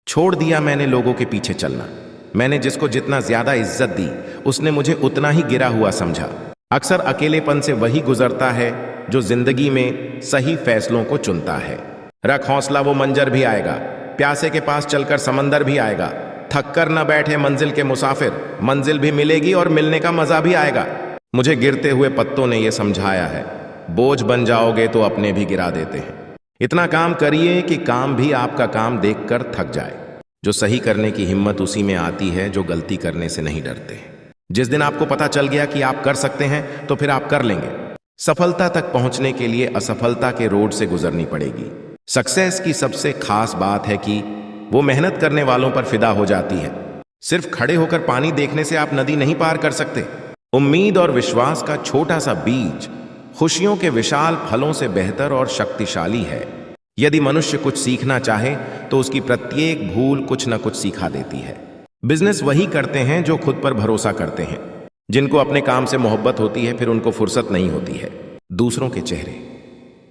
छोड़ दिया मैंने लोगों के पीछे चलना। मैंने जिसको जितना ज्यादा इज्जत दी उसने मुझे उतना ही गिरा हुआ समझा। अक्सर अकेलेपन से वही गुजरता है जो जिंदगी में सही फैसलों को चुनता है। रख हौसला, वो मंजर भी आएगा। प्यासे के पास चलकर समंदर भी आएगा। थक कर न बैठे मंजिल के मुसाफिर, मंजिल भी मिलेगी और मिलने का मजा भी आएगा। मुझे गिरते हुए पत्तों ने यह समझाया है, बोझ बन जाओगे तो अपने भी गिरा देते हैं। इतना काम करिए कि काम भी आपका काम देखकर थक जाए। जो सही करने की हिम्मत उसी में आती है जो गलती करने से नहीं डरते। जिस दिन आपको पता चल गया कि आप कर सकते हैं तो फिर आप कर लेंगे। सफलता तक पहुंचने के लिए असफलता के रोड से गुजरनी पड़ेगी। सक्सेस की सबसे खास बात है कि वो मेहनत करने वालों पर फिदा हो जाती है। सिर्फ खड़े होकर पानी देखने से आप नदी नहीं पार कर सकते। उम्मीद और विश्वास का छोटा सा बीज खुशियों के विशाल फलों से बेहतर और शक्तिशाली है। यदि मनुष्य कुछ सीखना चाहे तो उसकी प्रत्येक भूल कुछ न कुछ सिखा देती है। बिजनेस वही करते हैं जो खुद पर भरोसा करते हैं, जिनको अपने काम से मोहब्बत होती है, फिर उनको फुर्सत नहीं होती है। दूसरों के चेहरे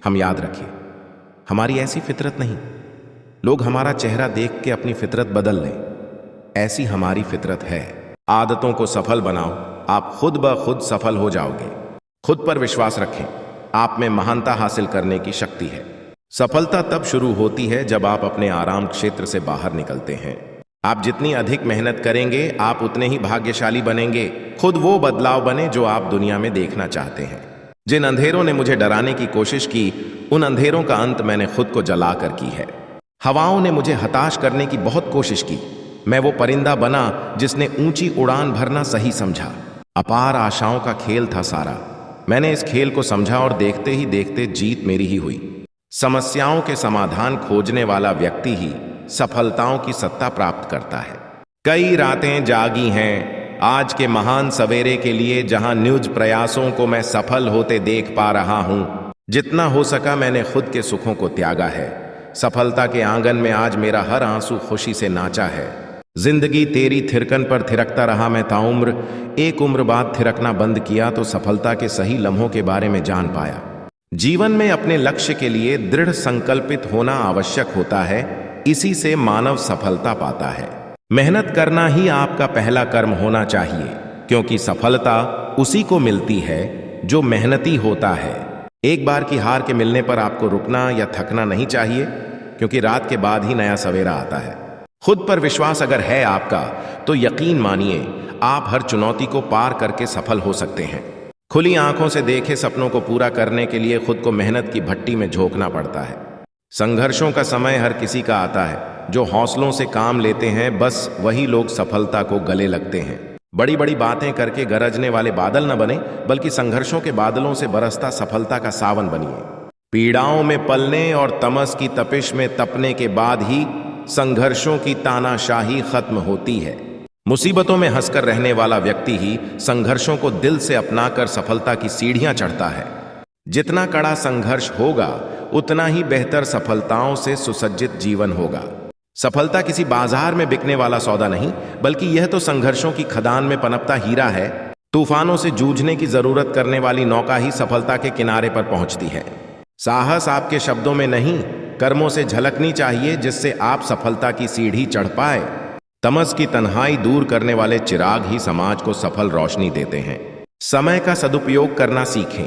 हम याद रखें, हमारी ऐसी फितरत नहीं। लोग हमारा चेहरा देख के अपनी फितरत बदल लें, ऐसी हमारी फितरत है। आदतों को सफल बनाओ, आप खुद ब खुद सफल हो जाओगे। खुद पर विश्वास रखें, आप में महानता हासिल करने की शक्ति है। सफलता तब शुरू होती है जब आप अपने आराम क्षेत्र से बाहर निकलते हैं। आप जितनी अधिक मेहनत करेंगे आप उतने ही भाग्यशाली बनेंगे। खुद वो बदलाव बने जो आप दुनिया में देखना चाहते हैं। जिन अंधेरों ने मुझे डराने की कोशिश की, उन अंधेरों का अंत मैंने खुद को जलाकर की है। हवाओं ने मुझे हताश करने की बहुत कोशिश की, मैं वो परिंदा बना जिसने ऊंची उड़ान भरना सही समझा। अपार आशाओं का खेल था सारा, मैंने इस खेल को समझा और देखते ही देखते जीत मेरी ही हुई। समस्याओं के समाधान खोजने वाला व्यक्ति ही सफलताओं की सत्ता प्राप्त करता है। कई रातें जागी हैं आज के महान सवेरे के लिए, जहां न्यूज प्रयासों को मैं सफल होते देख पा रहा हूं। जितना हो सका मैंने खुद के सुखों को त्यागा है। सफलता के आंगन में आज मेरा हर आंसू खुशी से नाचा है। जिंदगी तेरी थिरकन पर थिरकता रहा मैं ताउम्र। एक उम्र बाद थिरकना बंद किया तो सफलता के सही लम्हों के बारे में जान पाया। जीवन में अपने लक्ष्य के लिए दृढ़ संकल्पित होना आवश्यक होता है, इसी से मानव सफलता पाता है। मेहनत करना ही आपका पहला कर्म होना चाहिए, क्योंकि सफलता उसी को मिलती है जो मेहनती होता है। एक बार की हार के मिलने पर आपको रुकना या थकना नहीं चाहिए, क्योंकि रात के बाद ही नया सवेरा आता है। खुद पर विश्वास अगर है आपका तो यकीन मानिए आप हर चुनौती को पार करके सफल हो सकते हैं। खुली आंखों से देखे सपनों को पूरा करने के लिए खुद को मेहनत की भट्टी में झोंकना पड़ता है। संघर्षों का समय हर किसी का आता है। जो हौसलों से काम लेते हैं बस वही लोग सफलता को गले लगते हैं। बड़ी बड़ी बातें करके गरजने वाले बादल न बने, बल्कि संघर्षों के बादलों से बरसता सफलता का सावन बनिए। पीड़ाओं में पलने और तमस की तपिश में तपने के बाद ही संघर्षों की तानाशाही खत्म होती है। मुसीबतों में हंसकर रहने वाला व्यक्ति ही संघर्षों को दिल से अपनाकर सफलता की सीढ़ियां चढ़ता है। जितना कड़ा संघर्ष होगा उतना ही बेहतर सफलताओं से सुसज्जित जीवन होगा। सफलता किसी बाजार में बिकने वाला सौदा नहीं, बल्कि यह तो संघर्षों की खदान में पनपता हीरा है। तूफानों से जूझने की जरूरत करने वाली नौका ही सफलता के किनारे पर पहुंचती है। साहस आपके शब्दों में नहीं, कर्मों से झलकनी चाहिए, जिससे आप सफलता की सीढ़ी चढ़ पाए। तमस की तन्हाई दूर करने वाले चिराग ही समाज को सफल रोशनी देते हैं। समय का सदुपयोग करना सीखें,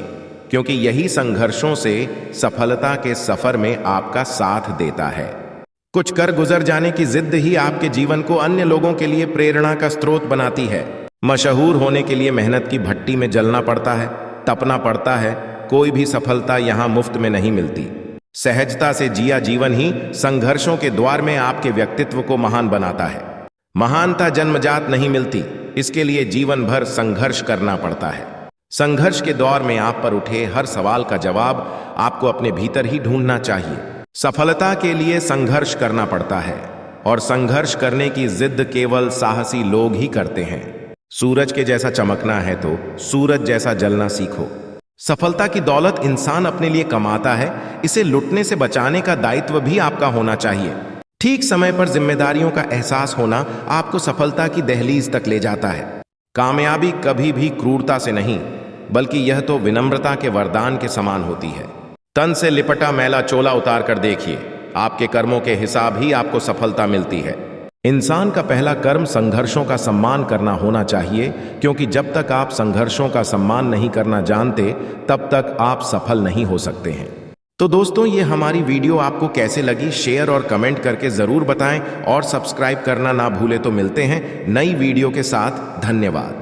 क्योंकि यही संघर्षों से सफलता के सफर में आपका साथ देता है। कुछ कर गुजर जाने की जिद ही आपके जीवन को अन्य लोगों के लिए प्रेरणा का स्रोत बनाती है। मशहूर होने के लिए मेहनत की भट्टी में जलना पड़ता है, तपना पड़ता है। कोई भी सफलता यहां मुफ्त में नहीं मिलती। सहजता से जिया जीवन ही संघर्षों के द्वार में आपके व्यक्तित्व को महान बनाता है। महानता जन्मजात नहीं मिलती, इसके लिए जीवन भर संघर्ष करना पड़ता है। संघर्ष के दौर में आप पर उठे हर सवाल का जवाब आपको अपने भीतर ही ढूंढना चाहिए। सफलता के लिए संघर्ष करना पड़ता है, और संघर्ष करने की जिद केवल साहसी लोग ही करते हैं। सूरज के जैसा चमकना है तो सूरज जैसा जलना सीखो। सफलता की दौलत इंसान अपने लिए कमाता है, इसे लुटने से बचाने का दायित्व भी आपका होना चाहिए। ठीक समय पर जिम्मेदारियों का एहसास होना आपको सफलता की दहलीज तक ले जाता है। कामयाबी कभी भी क्रूरता से नहीं, बल्कि यह तो विनम्रता के वरदान के समान होती है। तन से लिपटा मैला चोला उतार कर देखिए, आपके कर्मों के हिसाब ही आपको सफलता मिलती है। इंसान का पहला कर्म संघर्षों का सम्मान करना होना चाहिए, क्योंकि जब तक आप संघर्षों का सम्मान नहीं करना जानते तब तक आप सफल नहीं हो सकते हैं। तो दोस्तों, ये हमारी वीडियो आपको कैसे लगी शेयर और कमेंट करके जरूर बताएं और सब्सक्राइब करना ना भूले। तो मिलते हैं नई वीडियो के साथ। धन्यवाद।